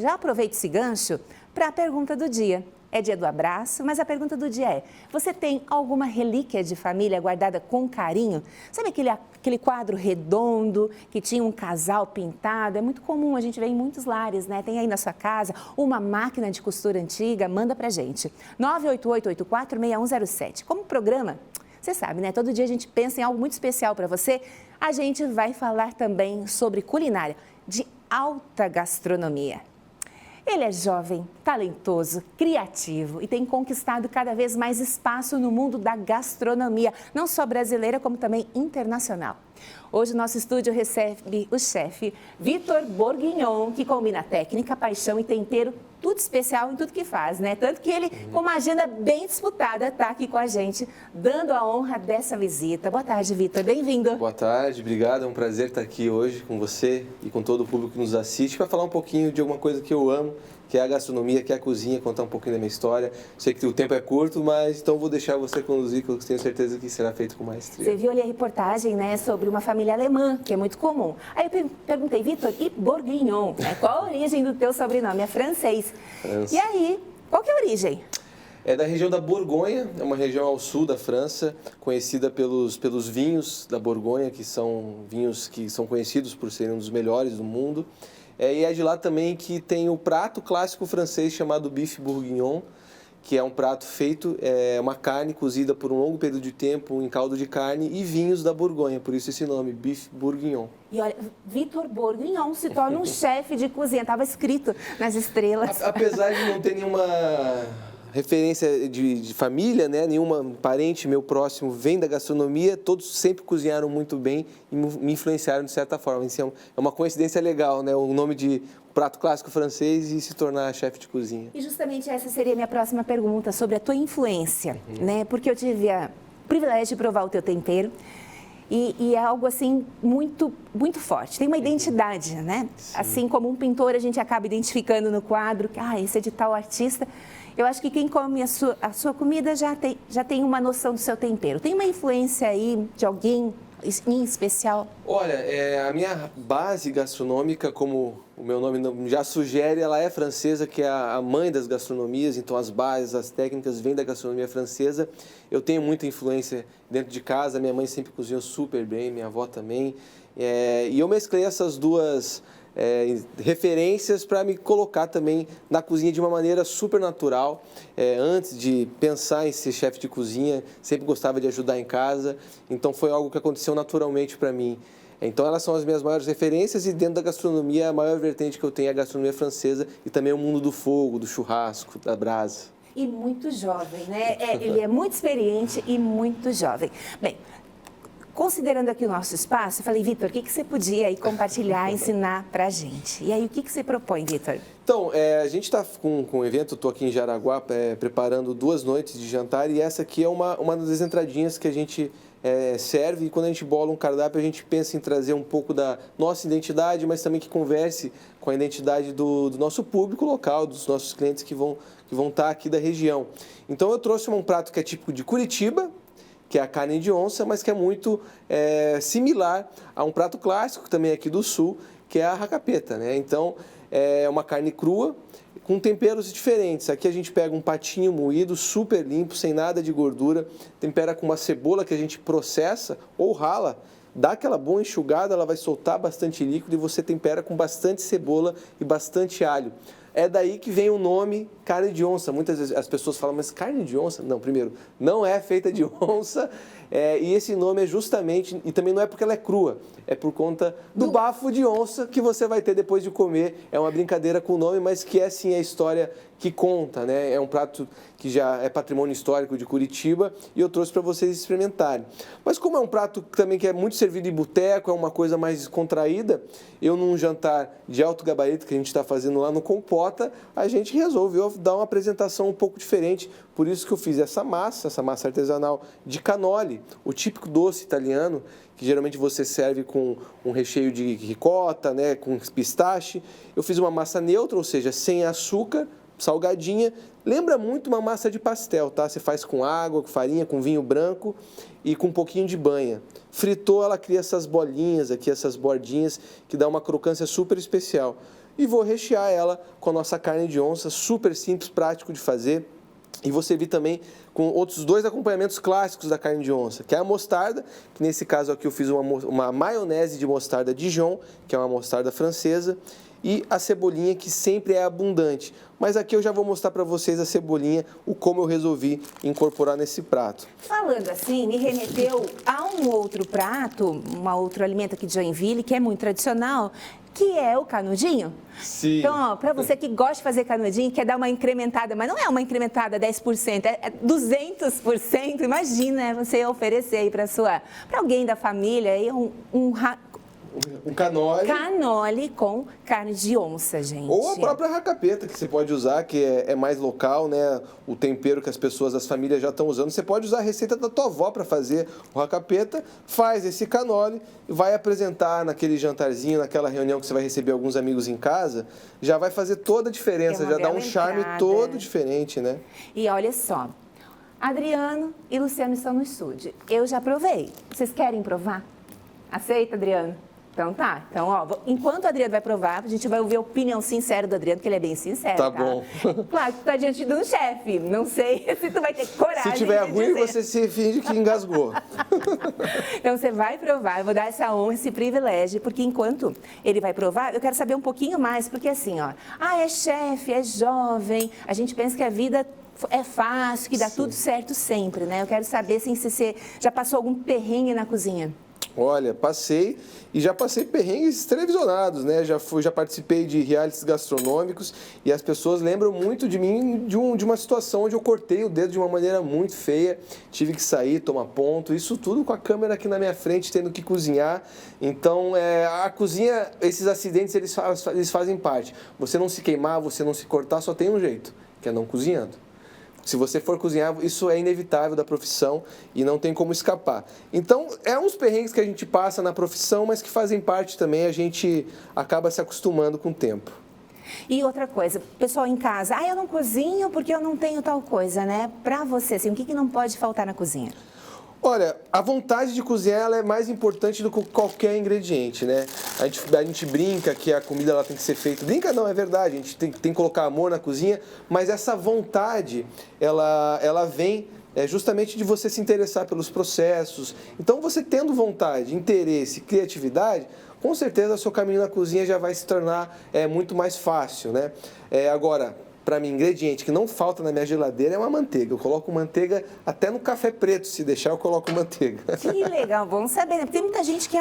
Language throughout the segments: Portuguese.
já aproveita esse gancho para a pergunta do dia. É dia do abraço, mas a pergunta do dia é: você tem alguma relíquia de família guardada com carinho? Sabe aquele quadro redondo que tinha um casal pintado? É muito comum, a gente vê em muitos lares, né? Tem aí na sua casa uma máquina de costura antiga? Manda pra gente. 988-846107. Como programa, você sabe, né? Todo dia a gente pensa em algo muito especial para você. A gente vai falar também sobre culinária de alta gastronomia. Ele é jovem, talentoso, criativo e tem conquistado cada vez mais espaço no mundo da gastronomia, não só brasileira, como também internacional. Hoje, o nosso estúdio recebe o chefe Vitor Bourguignon, que combina técnica, paixão e tempero, tudo especial em tudo que faz, né? Tanto que ele, com uma agenda bem disputada, está aqui com a gente, dando a honra dessa visita. Boa tarde, Vitor. Bem-vindo. Boa tarde, obrigado. É um prazer estar aqui hoje com você e com todo o público que nos assiste para falar um pouquinho de alguma coisa que eu amo, que é a gastronomia, que é a cozinha, contar um pouquinho da minha história. Sei que o tempo é curto, mas então vou deixar você conduzir, que eu tenho certeza que será feito com maestria. Você viu ali a reportagem, né, sobre uma família alemã, que é muito comum. Aí eu perguntei, Vitor, e Bourguignon? Né? Qual a origem do teu sobrenome? É francês. França. E aí, qual que é a origem? É da região da Borgonha, é uma região ao sul da França, conhecida pelos vinhos da Borgonha, que são vinhos que são conhecidos por serem um dos melhores do mundo. E é de lá também que tem o prato clássico francês chamado bife bourguignon, que é um prato feito, uma carne cozida por um longo período de tempo em caldo de carne e vinhos da Borgonha, por isso esse nome, bife bourguignon. E olha, Vitor Bourguignon se torna um chefe de cozinha, estava escrito nas estrelas. Apesar de não ter nenhuma referência de família, né? Nenhuma parente meu próximo vem da gastronomia, todos sempre cozinharam muito bem e me influenciaram de certa forma. Isso é uma coincidência legal, né? O nome de prato clássico francês e se tornar chefe de cozinha. E justamente essa seria a minha próxima pergunta, sobre a tua influência, né? Porque eu tive o privilégio de provar o teu tempero. E é algo assim muito, muito forte. Tem uma identidade, né? Sim. Assim como um pintor, a gente acaba identificando no quadro que esse é de tal artista. Eu acho que quem come a sua comida já tem uma noção do seu tempero. Tem uma influência aí de alguém em especial? Olha, a minha base gastronômica, como o meu nome já sugere, ela é francesa, que é a mãe das gastronomias, então as bases, as técnicas vêm da gastronomia francesa. Eu tenho muita influência dentro de casa, minha mãe sempre cozinhou super bem, minha avó também. E eu mesclei essas duas referências para me colocar também na cozinha de uma maneira super natural. Antes de pensar em ser chefe de cozinha, sempre gostava de ajudar em casa, então foi algo que aconteceu naturalmente para mim. Então elas são as minhas maiores referências e dentro da gastronomia a maior vertente que eu tenho é a gastronomia francesa e também o mundo do fogo, do churrasco, da brasa. E muito jovem, né? Ele é muito experiente e muito jovem. Bem, considerando aqui o nosso espaço, eu falei, Vitor, o que você podia aí compartilhar, ensinar pra gente? E aí, o que você propõe, Vitor? Então, a gente está com um evento, eu estou aqui em Jaraguá preparando 2 noites de jantar e essa aqui é uma das entradinhas que a gente serve e quando a gente bola um cardápio a gente pensa em trazer um pouco da nossa identidade, mas também que converse com a identidade do nosso público local, dos nossos clientes que vão estar aqui da região. Então eu trouxe um prato que é típico de Curitiba, que é a carne de onça, mas que é muito similar a um prato clássico também aqui do sul, que é a racapeta, né? Então é uma carne crua com temperos diferentes. Aqui a gente pega um patinho moído, super limpo, sem nada de gordura, tempera com uma cebola que a gente processa ou rala, dá aquela boa enxugada, ela vai soltar bastante líquido e você tempera com bastante cebola e bastante alho. É daí que vem o nome carne de onça. Muitas vezes as pessoas falam, mas carne de onça? Não, primeiro, não é feita de onça. E esse nome é justamente, e também não é porque ela é crua, é por conta do bafo de onça que você vai ter depois de comer. É uma brincadeira com o nome, mas que é sim a história que conta, né? É um prato que já é patrimônio histórico de Curitiba e eu trouxe para vocês experimentarem. Mas como é um prato também que é muito servido em boteco, é uma coisa mais contraída, eu num jantar de alto gabarito que a gente está fazendo lá no Compota, a gente resolveu dar uma apresentação um pouco diferente. Por isso que eu fiz essa massa artesanal de cannoli, o típico doce italiano, que geralmente você serve com um recheio de ricota, né, com pistache. Eu fiz uma massa neutra, ou seja, sem açúcar, salgadinha. Lembra muito uma massa de pastel, tá? Você faz com água, com farinha, com vinho branco e com um pouquinho de banha. Fritou, ela cria essas bolinhas aqui, essas bordinhas, que dá uma crocância super especial. e vou rechear ela com a nossa carne de onça, super simples, prático de fazer. E vou servir também com outros 2 acompanhamentos clássicos da carne de onça, que é a mostarda, que nesse caso aqui eu fiz uma maionese de mostarda Dijon, que é uma mostarda francesa, e a cebolinha, que sempre é abundante. Mas aqui eu já vou mostrar para vocês a cebolinha, o como eu resolvi incorporar nesse prato. Falando assim, me remeteu a um outro prato, um outro alimento aqui de Joinville, que é muito tradicional, que é o canudinho. Sim. Então, para você que gosta de fazer canudinho, quer dar uma incrementada, mas não é uma incrementada 10%, é 200%. Imagina você oferecer aí para alguém da família aí um canole. Canole com carne de onça, gente. Ou a própria racapeta, que você pode usar, que é mais local, né? O tempero que as pessoas, as famílias já estão usando. Você pode usar a receita da tua avó para fazer o racapeta, faz esse canole, vai apresentar naquele jantarzinho, naquela reunião que você vai receber alguns amigos em casa, já vai fazer toda a diferença, já dá um charme todo diferente, né? E olha só, Adriano e Luciano estão no estúdio. Eu já provei. Vocês querem provar? Aceita, Adriano? Então tá. Então, ó, enquanto o Adriano vai provar, a gente vai ouvir a opinião sincera do Adriano, que ele é bem sincero, tá? Bom. Claro que tu tá diante de um chefe. Não sei se tu vai ter coragem. Se tiver de ruim, dizer. você se finge que engasgou. Então você vai provar, eu vou dar essa honra, esse privilégio, porque enquanto ele vai provar, eu quero saber um pouquinho mais, porque assim, ó, é chefe, é jovem, a gente pensa que a vida é fácil, que dá tudo certo sempre, né? Eu quero saber se você já passou algum perrengue na cozinha. Olha, passei e já passei perrengues televisionados, né? Já participei de realities gastronômicos e as pessoas lembram muito de mim de uma situação onde eu cortei o dedo de uma maneira muito feia, tive que sair, tomar ponto, isso tudo com a câmera aqui na minha frente, tendo que cozinhar. Então, a cozinha, esses acidentes, eles fazem parte. Você não se queimar, você não se cortar, só tem um jeito, que é não cozinhando. Se você for cozinhar, isso é inevitável da profissão e não tem como escapar. Então, é uns perrengues que a gente passa na profissão, mas que fazem parte também, a gente acaba se acostumando com o tempo. E outra coisa, pessoal em casa, eu não cozinho porque eu não tenho tal coisa, né? Pra você, assim, o que não pode faltar na cozinha? Olha, a vontade de cozinhar ela é mais importante do que qualquer ingrediente, né? A gente brinca que a comida ela tem que ser feita... Brinca não, é verdade, a gente tem que colocar amor na cozinha, mas essa vontade, ela vem justamente de você se interessar pelos processos. Então, você tendo vontade, interesse, criatividade, com certeza o seu caminho na cozinha já vai se tornar muito mais fácil, né? Agora, para mim, ingrediente que não falta na minha geladeira é uma manteiga. Eu coloco manteiga até no café preto, se deixar eu coloco manteiga. Que legal, bom saber, né? Tem muita gente que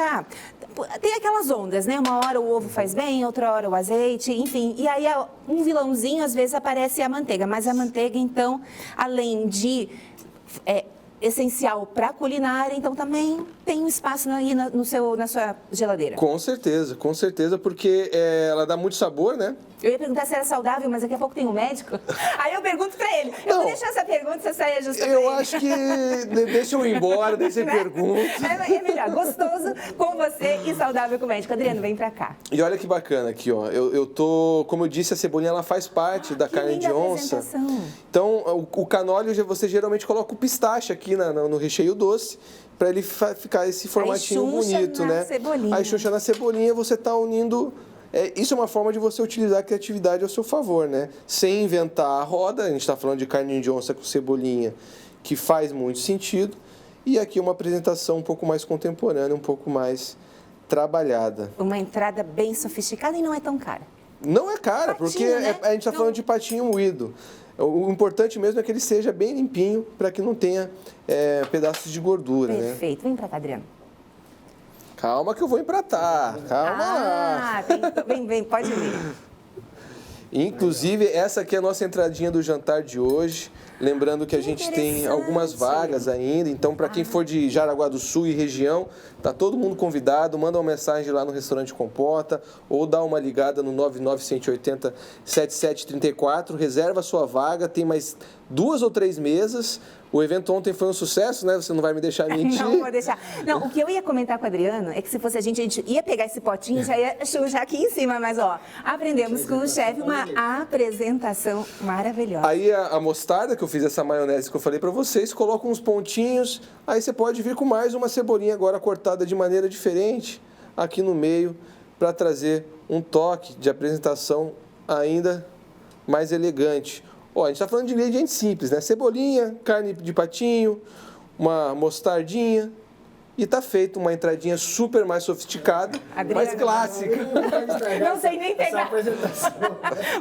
tem aquelas ondas, né? Uma hora o ovo faz bem, outra hora o azeite, enfim. E aí um vilãozinho, às vezes, aparece a manteiga. Mas a manteiga, então, além de... essencial para a culinária, então também tem um espaço aí na sua geladeira. Com certeza, porque ela dá muito sabor, né? Eu ia perguntar se era saudável, mas daqui a pouco tem um médico. Aí eu pergunto pra ele. Eu vou deixar essa pergunta, se saia justa pra ele. Eu acho que deixa eu ir embora, deixa eu perguntar. É melhor, gostoso com você e saudável com o médico. Adriano, vem pra cá. E olha que bacana aqui, ó. Como eu disse, a cebolinha ela faz parte da carne de onça. Então, o canole, você geralmente coloca o pistache aqui no recheio doce, para ele ficar esse formatinho bonito, né? Aí xuxa na cebolinha, você tá unindo... Isso é uma forma de você utilizar a criatividade ao seu favor, né? Sem inventar a roda, a gente está falando de carne de onça com cebolinha, que faz muito sentido. E aqui uma apresentação um pouco mais contemporânea, um pouco mais trabalhada. Uma entrada bem sofisticada e não é tão cara. Não é cara, porque né? A gente está falando de patinho moído. O importante mesmo é que ele seja bem limpinho, para que não tenha pedaços de gordura. Perfeito. Né? Vem para cá, Adriano. Calma que eu vou empratar. Calma. Vem, pode vir. Inclusive, essa aqui é a nossa entradinha do jantar de hoje. Lembrando que a gente tem algumas vagas ainda. Então, para quem for de Jaraguá do Sul e região, tá todo mundo convidado. Manda uma mensagem lá no Restaurante Compota ou dá uma ligada no 99-180-7734. Reserva a sua vaga. Tem mais 2 ou 3 mesas. O evento ontem foi um sucesso, né? Você não vai me deixar mentir. Não vou deixar. Não, o que eu ia comentar com o Adriano é que se fosse a gente ia pegar esse potinho e já ia chujar aqui em cima. Mas, ó, aprendemos com o chefe uma apresentação maravilhosa. Aí a mostarda, que eu fiz essa maionese que eu falei pra vocês, coloca uns pontinhos. Aí você pode vir com mais uma cebolinha agora cortada de maneira diferente aqui no meio para trazer um toque de apresentação ainda mais elegante. Ó, a gente está falando de ingredientes simples, né? Cebolinha, carne de patinho, uma mostardinha. E tá feito uma entradinha super mais sofisticada, mais clássica. Não sei nem pegar.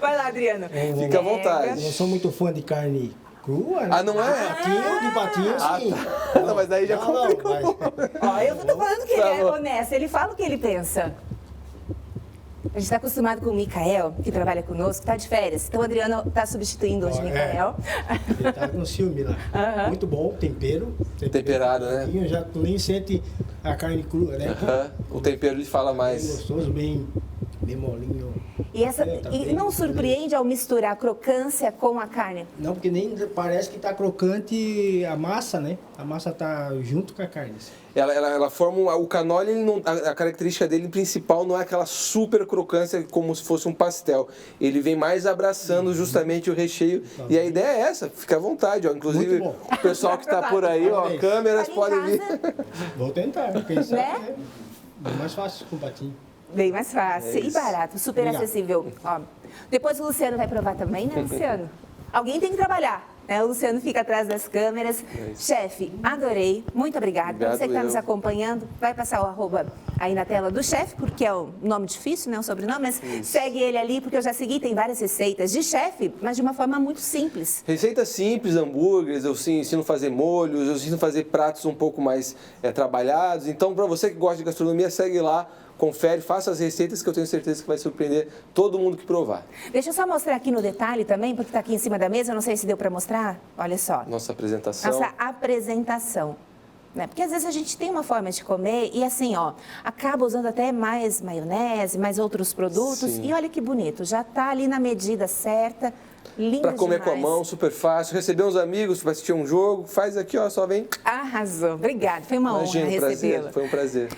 Vai lá, Adriano. Fica à vontade. Eu não sou muito fã de carne crua, né? Ah, não é? De patinho, sim. Tá. Não, mas daí já complicou. Ó, eu tô falando que ele é honesto, ele fala o que ele pensa. A gente está acostumado com o Micael, que trabalha conosco, está de férias. Então o Adriano está substituindo hoje o Micael. Ele tá com ciúme lá. Muito bom, tempero. Temperado, né? Já tu nem sente a carne crua, né? O tempero ele fala Bem mais. gostoso, bem molinho. E não surpreende ao misturar a crocância com a carne? Não, porque nem parece que tá crocante a massa, né? A massa tá junto com a carne. Ela forma o cannoli, ele não, a característica dele principal não é aquela super crocância como se fosse um pastel. Ele vem mais abraçando justamente o recheio. E a ideia é essa, fica à vontade. Ó. Inclusive, o pessoal que está por aí, ó, câmeras podem vir. Vou tentar, quem sabe, Né? É mais fácil com patinho. Bem mais fácil e barato, super acessível. Ó, depois o Luciano vai provar também, né, Luciano? Alguém tem que trabalhar, né? O Luciano fica atrás das câmeras. Chefe, adorei, muito obrigada. Para você que está nos acompanhando, vai passar o arroba aí na tela do chefe, porque é um nome difícil, né, um sobrenome, mas segue ele ali, porque eu já segui, tem várias receitas de chefe, mas de uma forma muito simples. Receitas simples, hambúrgueres, eu ensino a fazer molhos, eu ensino a fazer pratos um pouco mais trabalhados. Então, para você que gosta de gastronomia, segue lá. Confere, faça as receitas que eu tenho certeza que vai surpreender todo mundo que provar. Deixa eu só mostrar aqui no detalhe também, porque está aqui em cima da mesa, eu não sei se deu para mostrar. Olha só. Nossa apresentação. Nossa apresentação. Né? Porque às vezes a gente tem uma forma de comer e assim, ó, acaba usando até mais maionese, mais outros produtos. Sim. E olha que bonito, já está ali na medida certa. Lindo Para comer demais. com a mão, super fácil. Receber uns amigos, vai assistir um jogo, faz aqui, ó, só vem. Arrasou. Obrigada, foi uma honra Imagina, recebê-la. foi um prazer.